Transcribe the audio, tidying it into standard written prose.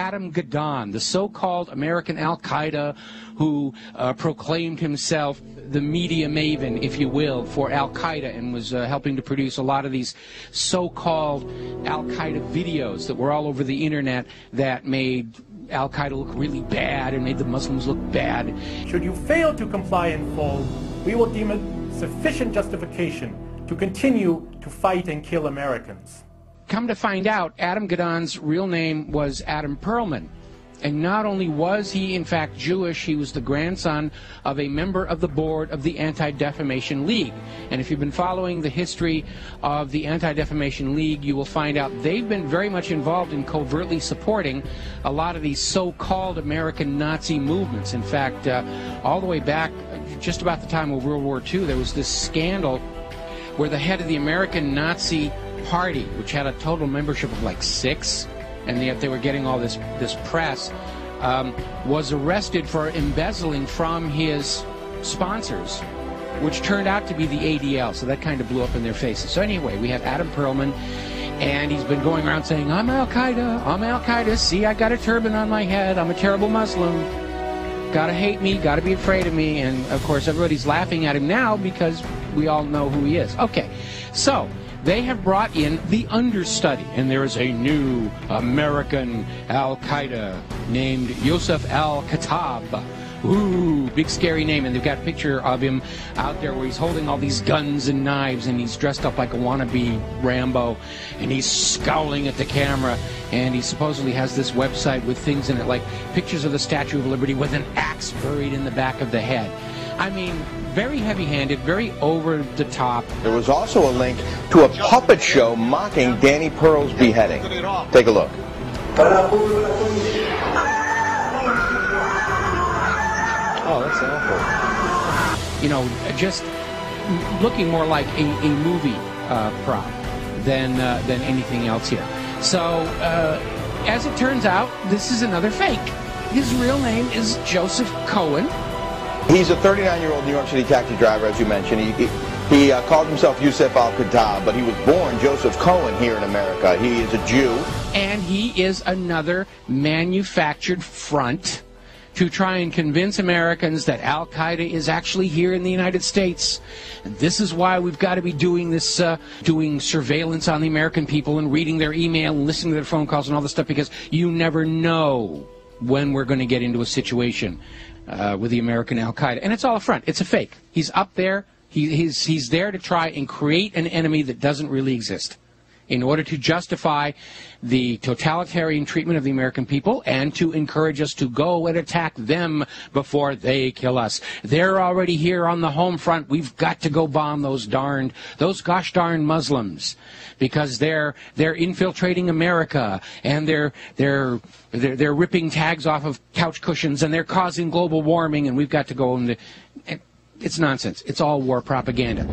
Adam Gadahn, the so-called American Al-Qaeda who proclaimed himself the media maven, if you will, for Al-Qaeda and was helping to produce a lot of these so-called Al-Qaeda videos that were all over the internet that made Al-Qaeda look really bad and made the Muslims look bad. Should you fail to comply in full, we will deem it sufficient justification to continue to fight and kill Americans. Come to find out, Adam Gadahn's real name was Adam Perlman. And not only was he, in fact, Jewish, he was the grandson of a member of the board of the Anti-Defamation League. And if you've been following the history of the Anti-Defamation League, you will find out they've been very much involved in covertly supporting a lot of these so-called American Nazi movements. In fact, all the way back, just about the time of World War II, there was this scandal where the head of the American Nazi Party, which had a total membership of like 6, and yet they were getting all this press, was arrested for embezzling from his sponsors, which turned out to be the ADL, so that kind of blew up in their faces. So anyway, we have Adam Perlman, and he's been going around saying, I'm Al-Qaeda, I'm Al-Qaeda, see, I got a turban on my head, I'm a terrible Muslim, gotta hate me, gotta be afraid of me, and of course everybody's laughing at him now because we all know who he is. Okay, so they have brought in the understudy, and there is a new American Al-Qaeda named Yousef al Khatta. Ooh, big scary name, and they've got a picture of him out there where he's holding all these guns and knives, and he's dressed up like a wannabe Rambo, and he's scowling at the camera, and he supposedly has this website with things in it, like pictures of the Statue of Liberty with an axe buried in the back of the head. I mean, very heavy-handed, very over-the-top. There was also a link to a puppet show mocking Danny Pearl's beheading. Take a look. Oh, that's awful. You know, just looking more like a movie prop than anything else here. So, as it turns out, this is another fake. His real name is Joseph Cohen. He's a 39-year-old New York City taxi driver, as you mentioned. He called himself Yousef al Khatta, but he was born Joseph Cohen here in America. He is a Jew. And he is another manufactured front to try and convince Americans that Al-Qaeda is actually here in the United States. And this is why we've got to be doing this, doing surveillance on the American people and reading their email and listening to their phone calls and all this stuff, because you never know when we're going to get into a situation with the American Al-Qaeda. And it's all a front. It's a fake. He's up there. He's there to try and create an enemy that doesn't really exist in order to justify the totalitarian treatment of the American people and to encourage us to go and attack them before they kill us. They're already here on the home front. We've got to go bomb those gosh darn Muslims, because they're infiltrating America, and they're ripping tags off of couch cushions, and they're causing global warming, and we've got to go and it's nonsense. It's all war propaganda.